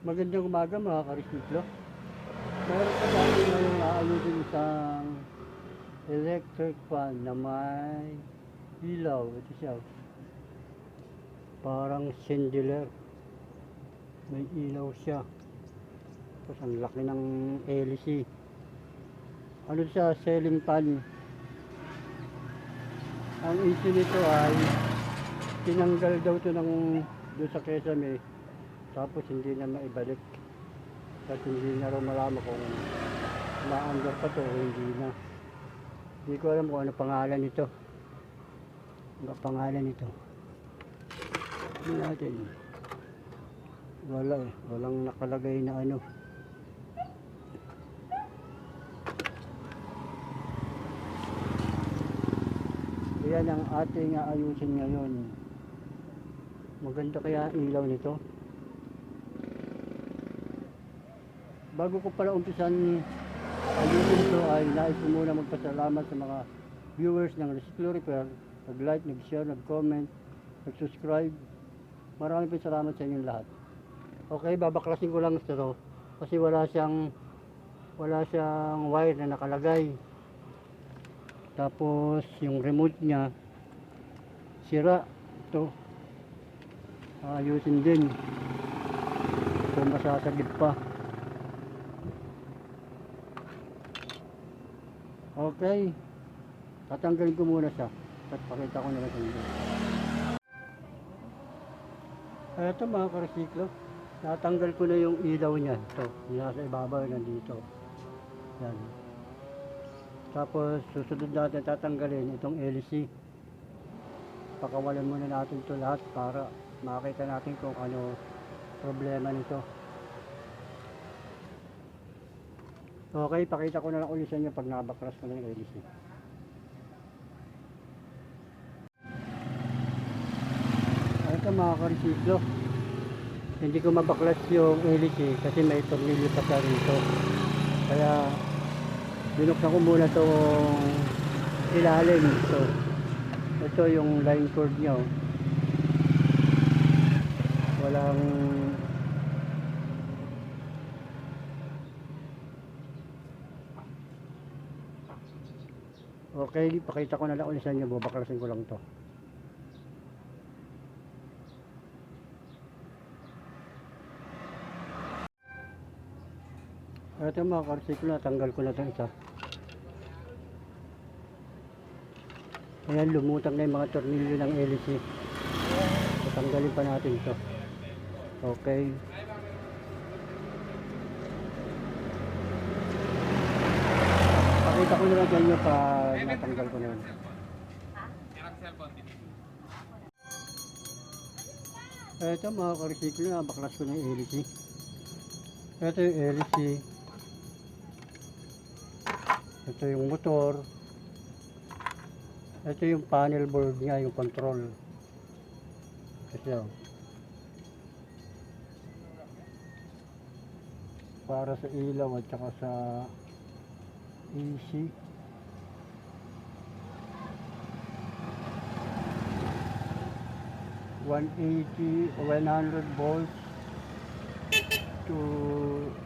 Magandang umaga mga karesiklo. Meron pa tayo ngayong aayusin isang electric fan na may ilaw. Ito siya. Parang chandelier. May ilaw siya. Tapos ang laki ng LC. Ano siya? Ceiling fan. Ang issue nito ay tinanggal daw ito doon sa kesame. Tapos hindi na maibalik. At hindi na raw malaman kung maandar pa to o hindi na. Hindi ko alam kung ano pangalan nito. Ano pangalan nito? Hindi natin. Wala eh. Walang nakalagay na ano. Ayan ang ating ayusin ngayon. Maganda kaya ang ilaw nito. Bago ko pala umpisan ayusin ito ay nais ko muna magpasalamat sa mga viewers ng Resiklo Repair. Nag-like, nag-share, nag-comment, nag-subscribe. Maraming salamat sa inyong lahat. Okay, babaklasin ko lang ito kasi wala siyang wire na nakalagay. Tapos yung remote niya sira. Ito ayusin din kung masasagip pa. Okay, tatanggalin ko muna siya at pakita ko na lang sa inyo. Eto mga karesiklo, natanggal ko na yung ilaw niya. Ito, nasa ibabaw nandito. Yan. Tapos susunod natin tatanggalin itong LC. Pakawalan muna natin ito lahat para makita natin kung ano problema nito. Okay, pakita ko na lang ulit sa inyo pag nabaklas ko na yung LC. Ito mga karesiklo, hindi ko mabaklas yung LC kasi may tornilyo pa sa rito. Kaya binuksan ko muna itong ilalim. Ito yung line cord niya. Walang okay, pakita ko na lang ulit sa inyo. Babaklasin ko lang to. Ito mga karesiklo, natanggal ko na ito isa. Ayan, lumutang na yung mga tornilyo ng LC. Tatanggalin pa natin ito. Okay. Pakita ko na lang sa inyo pag natanggal ko na yun. Ito mga karesiklo, nabaklas ko na yung LC. Ito yung LC. Ito yung motor. Ito yung panel board niya, yung control. Kasi para sa ilaw at saka sa AC. $100 volts to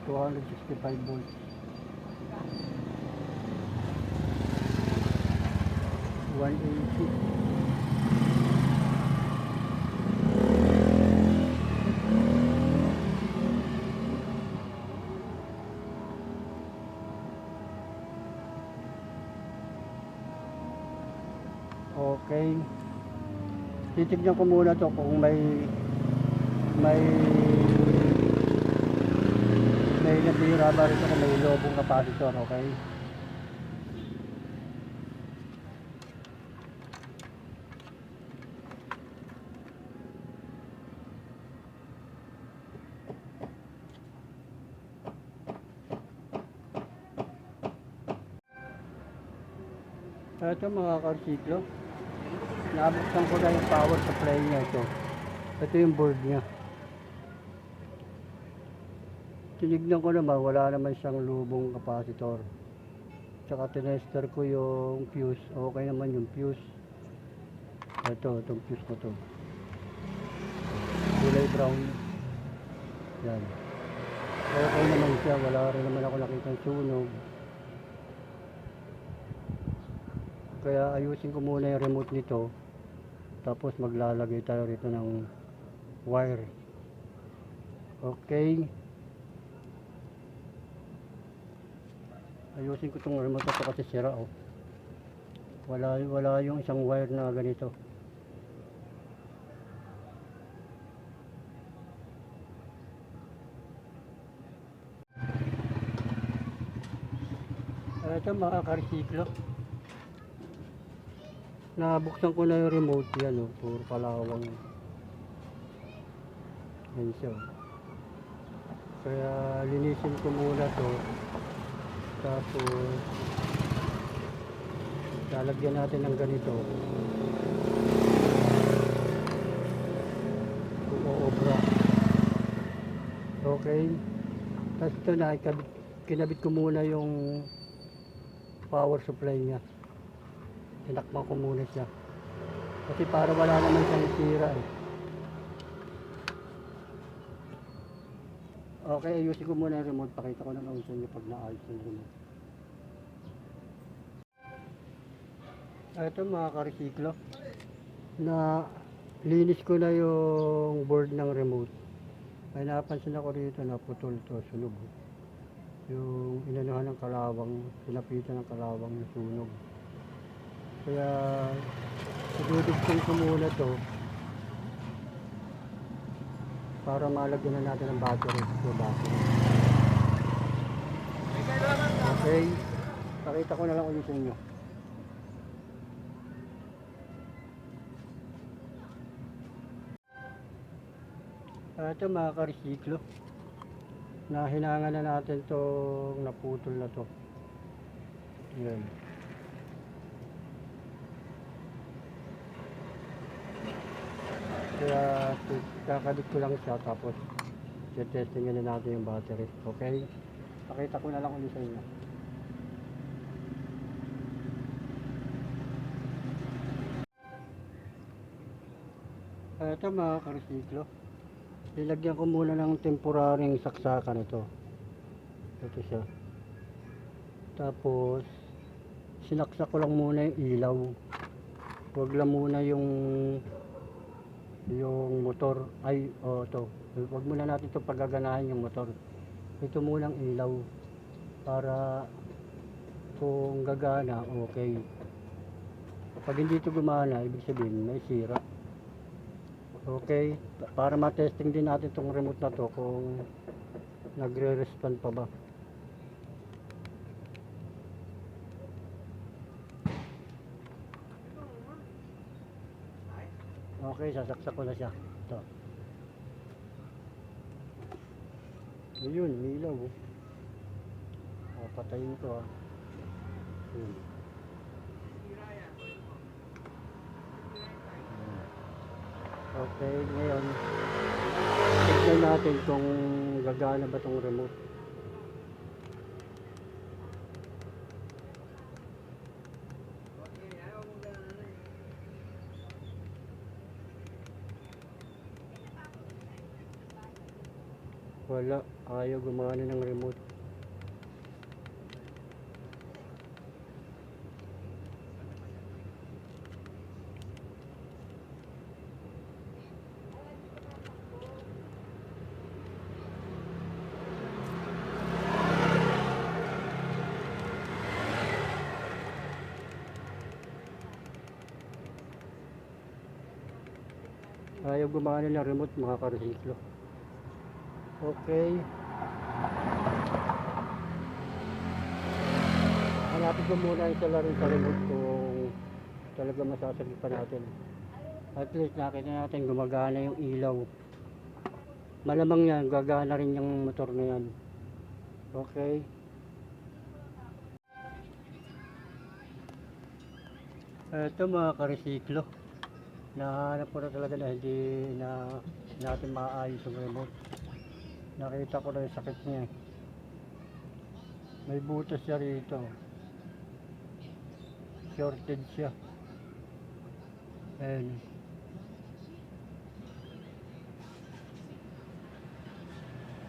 265 volts. 180. Okay. Titignan ko muna to kung may natira ba rito kung may lobong capacitor, okay? Ito mga karesiklo, nabuksan ko na yung power supply niya. Ito yung board niya. Tinignan ko naman, wala naman siyang lubong capacitor. Tsaka tinester ko yung fuse. Okay naman yung fuse. Itong fuse ko to. Kulay brown. Yan. Okay naman siya, wala rin naman ako nakitang sunog. Kaya ayusin ko muna yung remote nito, tapos maglalagay tayo rito ng wire. Okay, ayusin ko itong remote na to kasi sira oh. Wala yung isang wire na ganito. Ito mga karsiklo, nabuksan ko na yung remote yan oh, puro kalawang yan siya oh. Kaya linisin ko muna to, tapos lalagyan natin ng ganito kung uobra. Okay, tapos ito na kinabit ko muna yung power supply niya, tinakpan ko muna siya kasi para wala naman siyang sira eh. Okay, ayusin ko muna yung remote, pakita ko naman sa inyo pag naayos yung remote. Ito mga karsiklo, na linis ko na yung board ng remote. May napansin ako rito na putol to, sunog. Yung inanuhan ng kalawang, sinapitan ng kalawang na sunog. Kaya idudugtong ko muna to para malagyan na natin ng battery. Okay, pakita ko na lang ulit sa inyo. Ito mga karsiklo, na hinangan na natin itong naputol na to. Yan. Kaya kakabit ko lang siya, tapos testingin na natin yung battery. Okay, pakita ko na lang ulit sa inyo. Ito mga karsiklo, nilagyan ko muna ng temporaryong saksakan ito. Ito siya. Tapos sinaksak ko lang muna yung ilaw. Huwag lang muna yung motor. Ay, ito. Huwag muna natin ito pagaganahin yung motor. Ito munang ilaw para kung gagana, okay. Kapag hindi ito gumana, ibig sabihin may sira. Okay, para matesting din natin itong remote na to kung nagre-respond pa ba. Okay, sasaksak ko na siya. Ito. Ayun, may ilaw oh. Patayin ko ah. Ayun. Okay, ngayon tignan natin kung gagana ba itong remote. Wala, ayaw gumana ng remote. Ayaw gumana ng remote mga karsiklo. Okay. Hanapin ko muna isa lang rin sa remote kung talaga masasagip pa natin. At least nakita natin gumagana yung ilaw. Malamang yan, gagana rin yung motor na yan. Okay. Ito mga karsiklo, nahanap ko na talaga na hindi na natin maayos yung remote. Nakita ko na yung sakit niya. May butas siya rito. Shorted siya. And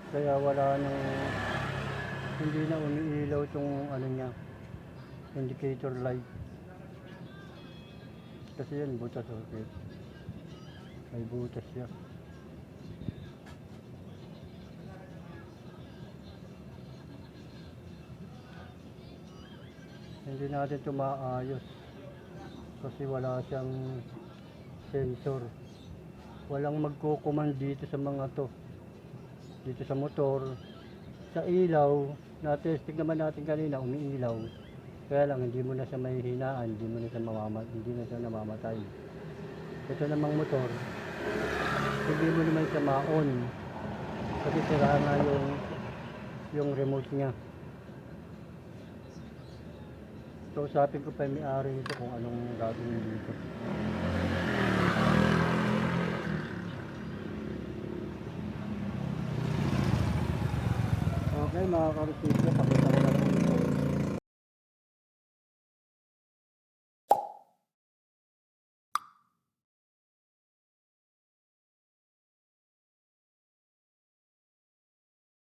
Kaya wala nang, hindi na umiilaw itong ano niya, indicator light. Kasi yan, butas okay. May butas siya. Hindi natin ito maayos kasi wala siyang sensor. Walang magko-command dito sa mga to. Dito sa motor, sa ilaw, na-testing naman natin kanina, umiilaw. Kaya lang hindi mo na siya mahihinaan, hindi na siya namamatay. Ito namang motor, hindi mo naman siya ma-on kasi sira nga yung remote niya. So usapin ko pa yung may-ari nito kung anong gagawin dito. Okay mga karusilyo, pakita